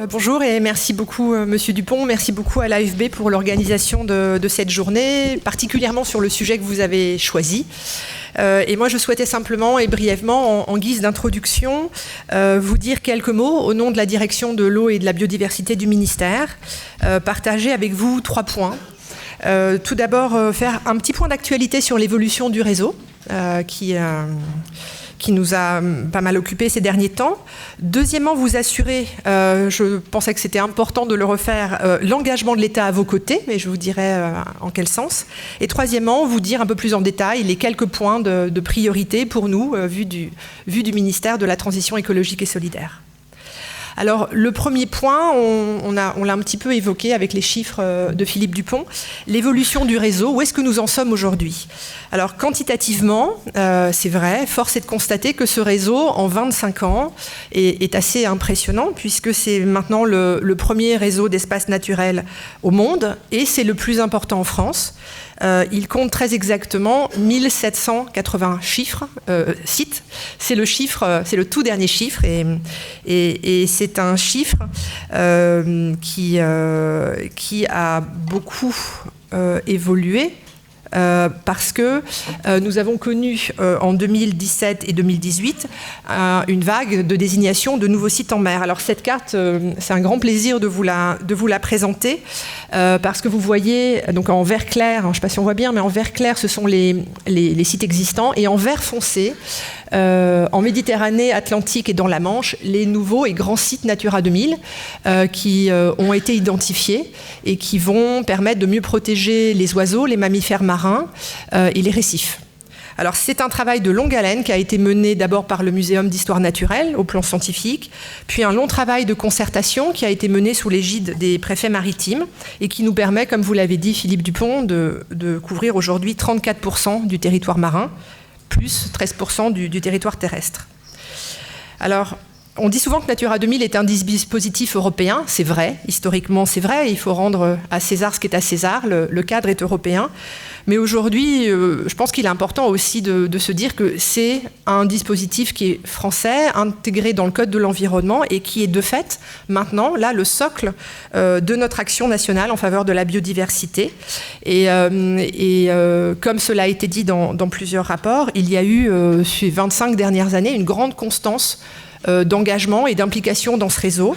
Bonjour et merci beaucoup Monsieur Dupont, merci beaucoup à l'AFB pour l'organisation de cette journée, particulièrement sur le sujet que vous avez choisi. Et moi je souhaitais simplement et brièvement, en guise d'introduction, vous dire quelques mots au nom de la direction de l'eau et de la biodiversité du ministère, partager avec vous 3 points. Tout d'abord, faire un petit point d'actualité sur l'évolution du réseau qui nous a pas mal occupé ces derniers temps. Deuxièmement, vous assurer, je pensais que c'était important de le refaire, l'engagement de l'État à vos côtés, mais je vous dirai en quel sens. Et troisièmement, vous dire un peu plus en détail les quelques points de priorité pour nous, vu du ministère de la Transition écologique et solidaire. Alors, le premier point, on l'a un petit peu évoqué avec les chiffres de Philippe Dupont, l'évolution du réseau, où est-ce que nous en sommes aujourd'hui? Alors, quantitativement, c'est vrai, force est de constater que ce réseau, en 25 ans, est assez impressionnant, puisque c'est maintenant le premier réseau d'espace naturel au monde, et c'est le plus important en France. Il compte très exactement 1780 sites. C'est le tout dernier chiffre et c'est un chiffre qui a beaucoup évolué. Parce que nous avons connu en 2017 et 2018 une vague de désignation de nouveaux sites en mer. Alors cette carte, c'est un grand plaisir de vous la présenter parce que vous voyez donc en vert clair, je ne sais pas si on voit bien, mais en vert clair ce sont les sites existants et en vert foncé en Méditerranée, Atlantique et dans la Manche, les nouveaux et grands sites Natura 2000 qui ont été identifiés et qui vont permettre de mieux protéger les oiseaux, les mammifères marins et les récifs. Alors c'est un travail de longue haleine qui a été mené d'abord par le Muséum d'histoire naturelle au plan scientifique, puis un long travail de concertation qui a été mené sous l'égide des préfets maritimes et qui nous permet, comme vous l'avez dit Philippe Dupont, de couvrir aujourd'hui 34% du territoire marin, plus 13% du territoire terrestre. Alors, on dit souvent que Natura 2000 est un dispositif européen, c'est vrai, historiquement c'est vrai, il faut rendre à César ce qui est à César, le cadre est européen. Mais aujourd'hui, je pense qu'il est important aussi de se dire que c'est un dispositif qui est français, intégré dans le Code de l'environnement et qui est de fait, maintenant, là, le socle de notre action nationale en faveur de la biodiversité. Et comme cela a été dit dans plusieurs rapports, il y a eu, ces 25 dernières années, une grande constance d'engagement et d'implication dans ce réseau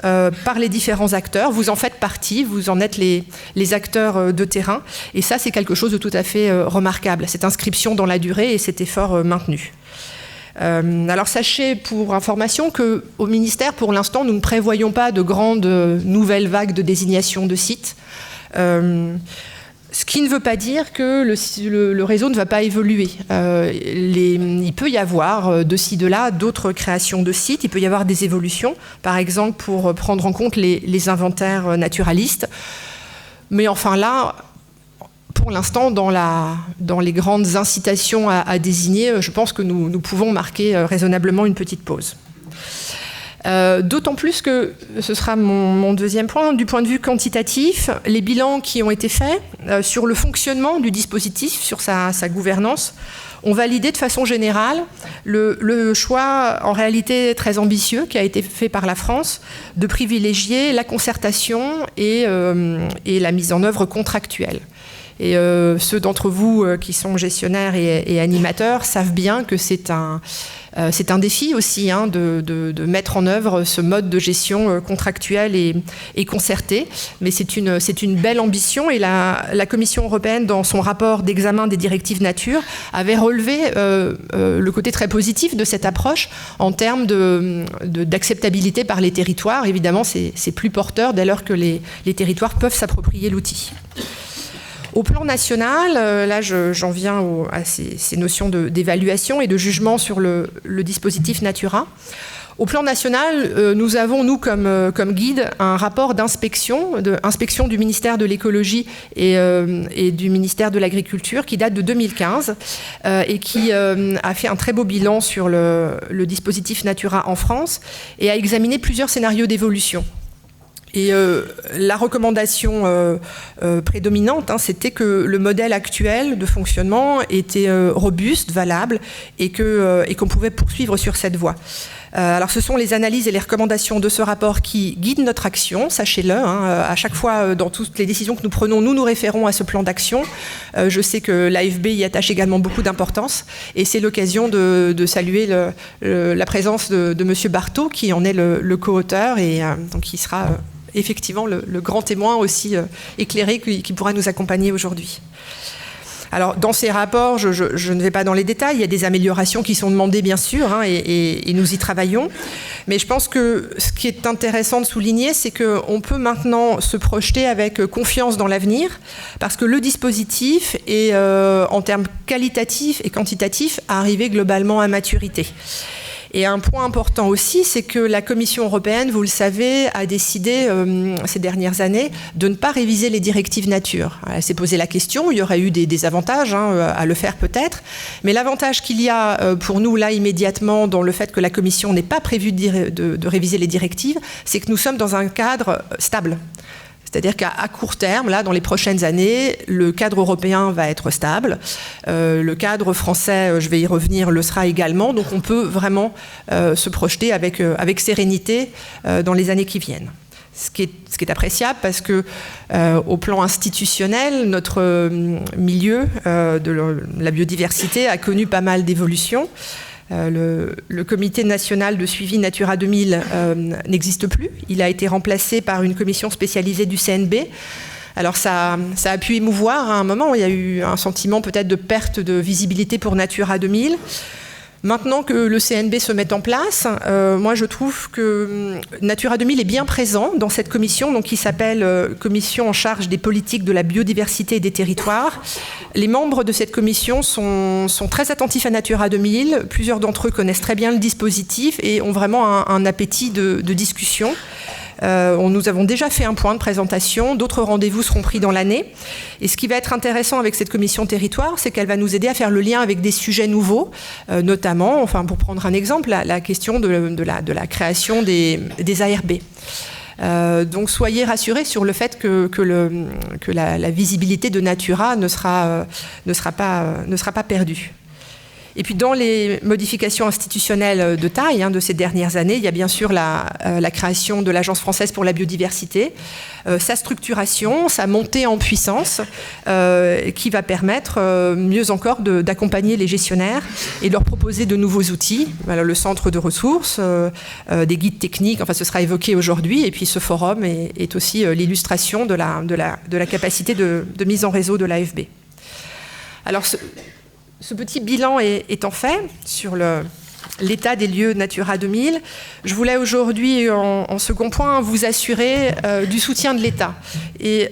par les différents acteurs. Vous en faites partie, vous en êtes les acteurs de terrain. Et ça, c'est quelque chose de tout à fait remarquable, cette inscription dans la durée et cet effort maintenu. Alors sachez pour information qu'au ministère, pour l'instant, nous ne prévoyons pas de grandes nouvelles vagues de désignation de sites. Ce qui ne veut pas dire que le réseau ne va pas évoluer. Il peut y avoir de ci, de là d'autres créations de sites, il peut y avoir des évolutions, par exemple pour prendre en compte les inventaires naturalistes. Mais enfin là, pour l'instant, dans les grandes incitations à désigner, je pense que nous pouvons marquer raisonnablement une petite pause. D'autant plus que, ce sera mon deuxième point, du point de vue quantitatif, les bilans qui ont été faits sur le fonctionnement du dispositif, sur sa gouvernance, ont validé de façon générale le choix en réalité très ambitieux qui a été fait par la France de privilégier la concertation et la mise en œuvre contractuelle. Et ceux d'entre vous qui sont gestionnaires et animateurs savent bien que c'est un défi aussi de mettre en œuvre ce mode de gestion contractuelle et concertée. Mais c'est une belle ambition et la Commission européenne, dans son rapport d'examen des directives nature, avait relevé le côté très positif de cette approche en termes d'acceptabilité par les territoires. Évidemment, c'est plus porteur dès lors que les territoires peuvent s'approprier l'outil. Au plan national, là j'en viens à ces notions d'évaluation et de jugement sur le dispositif Natura. Au plan national, nous avons, nous, comme guide, un rapport d'inspection du ministère de l'écologie et du ministère de l'agriculture qui date de 2015 et qui a fait un très beau bilan sur le dispositif Natura en France et a examiné plusieurs scénarios d'évolution. Et la recommandation prédominante, c'était que le modèle actuel de fonctionnement était robuste, valable, et qu'on pouvait poursuivre sur cette voie. Alors ce sont les analyses et les recommandations de ce rapport qui guident notre action, sachez-le. À chaque fois, dans toutes les décisions que nous prenons, nous nous référons à ce plan d'action. Je sais que l'AFB y attache également beaucoup d'importance et c'est l'occasion de saluer la présence de M. Barthaud qui en est le co-auteur et donc qui sera effectivement le grand témoin aussi éclairé qui pourra nous accompagner aujourd'hui. Alors, dans ces rapports, je ne vais pas dans les détails, il y a des améliorations qui sont demandées, bien sûr, et nous y travaillons. Mais je pense que ce qui est intéressant de souligner, c'est qu'on peut maintenant se projeter avec confiance dans l'avenir, parce que le dispositif est, en termes qualitatifs et quantitatifs, arrivé globalement à maturité. Et un point important aussi, c'est que la Commission européenne, vous le savez, a décidé ces dernières années de ne pas réviser les directives nature. Elle s'est posé la question, il y aurait eu des avantages à le faire peut-être, mais l'avantage qu'il y a pour nous là immédiatement dans le fait que la Commission n'ait pas prévu de réviser les directives, c'est que nous sommes dans un cadre stable. C'est-à-dire qu'à court terme, là, dans les prochaines années, le cadre européen va être stable. Le cadre français, je vais y revenir, le sera également. Donc on peut vraiment se projeter avec sérénité dans les années qui viennent. Ce qui est appréciable parce que au plan institutionnel, notre milieu de la biodiversité a connu pas mal d'évolutions. Le comité national de suivi Natura 2000 n'existe plus. Il a été remplacé par une commission spécialisée du CNB. Alors ça a pu émouvoir à un moment. Il y a eu un sentiment peut-être de perte de visibilité pour Natura 2000. Maintenant que le CNB se met en place, moi je trouve que Natura 2000 est bien présent dans cette commission, donc qui s'appelle Commission en charge des politiques de la biodiversité et des territoires. Les membres de cette commission sont très attentifs à Natura 2000. Plusieurs d'entre eux connaissent très bien le dispositif et ont vraiment un appétit de discussion. Nous avons déjà fait un point de présentation, d'autres rendez-vous seront pris dans l'année. Et ce qui va être intéressant avec cette commission territoire, c'est qu'elle va nous aider à faire le lien avec des sujets nouveaux, notamment, enfin, pour prendre un exemple, la question de la création des ARB. Donc soyez rassurés sur le fait que la visibilité de Natura ne sera pas perdue. Et puis dans les modifications institutionnelles de taille de ces dernières années, il y a bien sûr la création de l'Agence française pour la biodiversité, sa structuration, sa montée en puissance, qui va permettre mieux encore d'accompagner les gestionnaires et de leur proposer de nouveaux outils. Alors, le centre de ressources, des guides techniques, enfin ce sera évoqué aujourd'hui, et puis ce forum est aussi l'illustration de la capacité de mise en réseau de l'AFB. Alors ce petit bilan étant fait sur l'état des lieux Natura 2000, je voulais aujourd'hui, en second point, vous assurer du soutien de l'État et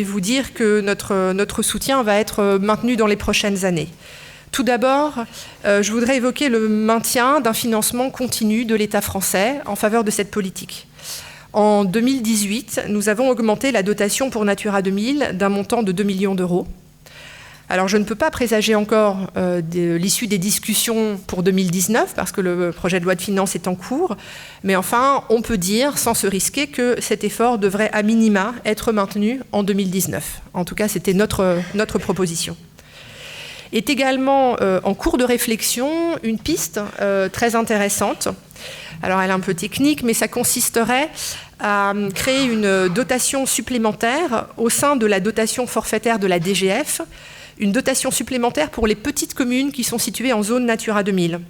vous dire que notre soutien va être maintenu dans les prochaines années. Tout d'abord, je voudrais évoquer le maintien d'un financement continu de l'État français en faveur de cette politique. En 2018, nous avons augmenté la dotation pour Natura 2000 d'un montant de 2 millions d'euros. Alors, je ne peux pas présager encore de l'issue des discussions pour 2019, parce que le projet de loi de finances est en cours. Mais enfin, on peut dire, sans se risquer, que cet effort devrait à minima être maintenu en 2019. En tout cas, c'était notre proposition. Est également en cours de réflexion une piste très intéressante. Alors, elle est un peu technique, mais ça consisterait à créer une dotation supplémentaire au sein de la dotation forfaitaire de la DGF, une dotation supplémentaire pour les petites communes qui sont situées en zone Natura 2000.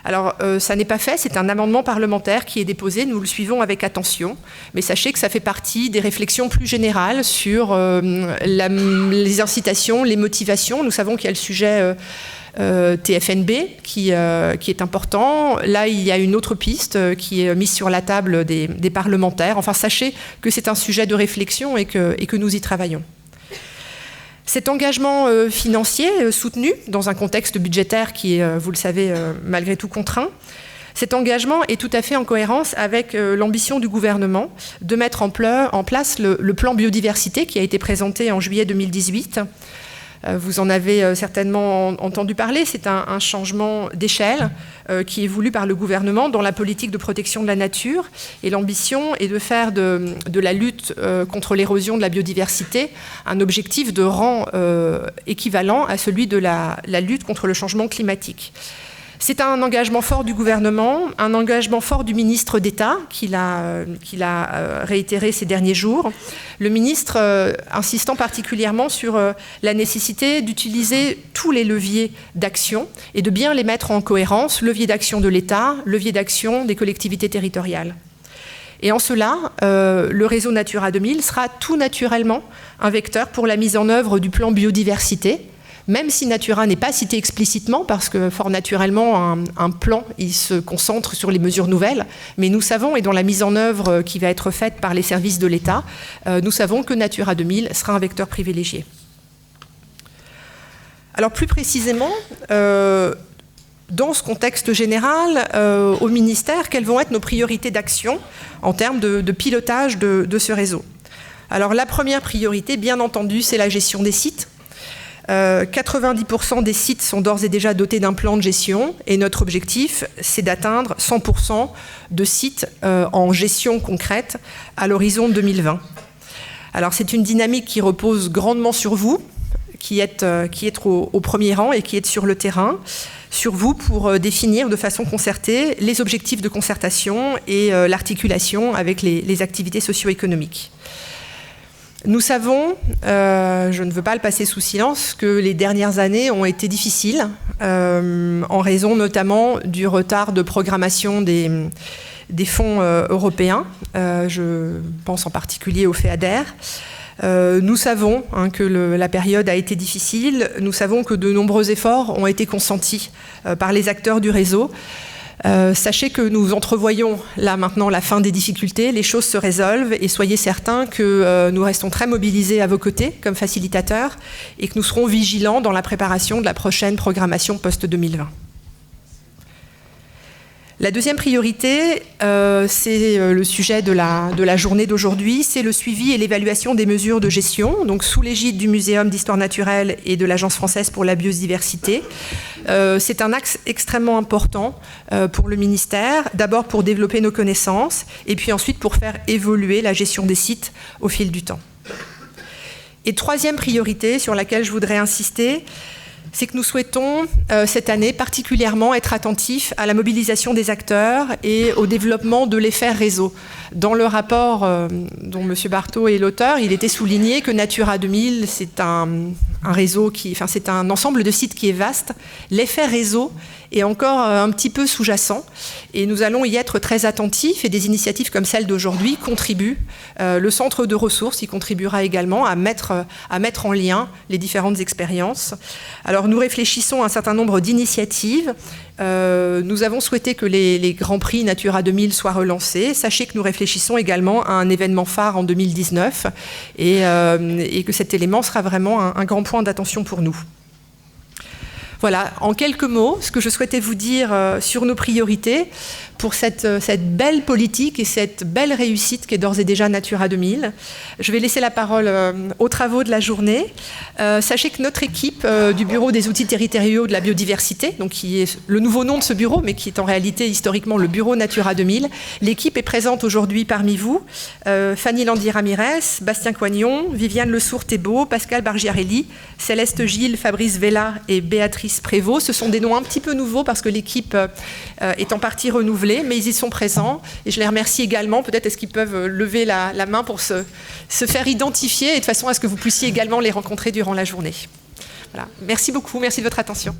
Alors, ça n'est pas fait, c'est un amendement parlementaire qui est déposé, nous le suivons avec attention, mais sachez que ça fait partie des réflexions plus générales sur les incitations, les motivations. Nous savons qu'il y a le sujet TFNB qui est important. Là, il y a une autre piste qui est mise sur la table des parlementaires. Enfin, sachez que c'est un sujet de réflexion et que nous y travaillons. Cet engagement financier soutenu dans un contexte budgétaire qui est, vous le savez, malgré tout contraint, cet engagement est tout à fait en cohérence avec l'ambition du gouvernement de mettre en place le plan biodiversité qui a été présenté en juillet 2018. Vous en avez certainement entendu parler, c'est un changement d'échelle qui est voulu par le gouvernement dans la politique de protection de la nature. Et l'ambition est de faire de la lutte contre l'érosion de la biodiversité un objectif de rang équivalent à celui de la lutte contre le changement climatique. C'est un engagement fort du gouvernement, un engagement fort du ministre d'État qu'il a réitéré ces derniers jours. Le ministre insistant particulièrement sur la nécessité d'utiliser tous les leviers d'action et de bien les mettre en cohérence, levier d'action de l'État, levier d'action des collectivités territoriales. Et en cela, le réseau Natura 2000 sera tout naturellement un vecteur pour la mise en œuvre du plan biodiversité, même si Natura n'est pas cité explicitement, parce que fort naturellement, un plan, il se concentre sur les mesures nouvelles, mais nous savons, et dans la mise en œuvre qui va être faite par les services de l'État, nous savons que Natura 2000 sera un vecteur privilégié. Alors plus précisément, dans ce contexte général, au ministère, quelles vont être nos priorités d'action en termes de pilotage de ce réseau? Alors la première priorité, bien entendu, c'est la gestion des sites. 90% des sites sont d'ores et déjà dotés d'un plan de gestion et notre objectif, c'est d'atteindre 100% de sites en gestion concrète à l'horizon 2020. Alors c'est une dynamique qui repose grandement sur vous, qui êtes au premier rang et qui êtes sur le terrain, sur vous pour définir de façon concertée les objectifs de concertation et l'articulation avec les activités socio-économiques. Nous savons, je ne veux pas le passer sous silence, que les dernières années ont été difficiles, en raison notamment du retard de programmation des fonds européens. Je pense en particulier au FEADER. Nous savons que la période a été difficile. Nous savons que de nombreux efforts ont été consentis par les acteurs du réseau. Sachez que nous entrevoyons là maintenant la fin des difficultés, les choses se résolvent et soyez certains que nous restons très mobilisés à vos côtés comme facilitateurs et que nous serons vigilants dans la préparation de la prochaine programmation post-2020. La deuxième priorité, c'est le sujet de la journée d'aujourd'hui, c'est le suivi et l'évaluation des mesures de gestion, donc sous l'égide du Muséum d'histoire naturelle et de l'Agence française pour la biodiversité. C'est un axe extrêmement important pour le ministère, d'abord pour développer nos connaissances et puis ensuite pour faire évoluer la gestion des sites au fil du temps. Et troisième priorité sur laquelle je voudrais insister, c'est que nous souhaitons cette année particulièrement être attentifs à la mobilisation des acteurs et au développement de l'effet réseau. Dans le rapport dont M. Barthaud est l'auteur, il était souligné que Natura 2000, c'est un réseau c'est un ensemble de sites qui est vaste. L'effet réseau est encore un petit peu sous-jacent et nous allons y être très attentifs et des initiatives comme celle d'aujourd'hui contribuent. Le centre de ressources y contribuera également à mettre en lien les différentes expériences. Alors nous réfléchissons à un certain nombre d'initiatives. Nous avons souhaité que les Grands Prix Natura 2000 soient relancés. Sachez que nous réfléchissons également à un événement phare en 2019 et que cet élément sera vraiment un grand point d'attention pour nous. Voilà, en quelques mots, ce que je souhaitais vous dire sur nos priorités pour cette belle politique et cette belle réussite qui est d'ores et déjà Natura 2000. Je vais laisser la parole aux travaux de la journée. Sachez que notre équipe du Bureau des outils territoriaux de la biodiversité, donc qui est le nouveau nom de ce bureau, mais qui est en réalité historiquement le Bureau Natura 2000, l'équipe est présente aujourd'hui parmi vous. Fanny Landy-Ramirez, Bastien Coignon, Viviane Le Sourd-Thébault, Pascal Bargiarelli, Céleste Gilles, Fabrice Vella et Béatrice Prévost. Ce sont des noms un petit peu nouveaux parce que l'équipe est en partie renouvelée, mais ils y sont présents et je les remercie également. Peut-être est-ce qu'ils peuvent lever la main pour se faire identifier et de façon à ce que vous puissiez également les rencontrer durant la journée. Voilà. Merci beaucoup, merci de votre attention.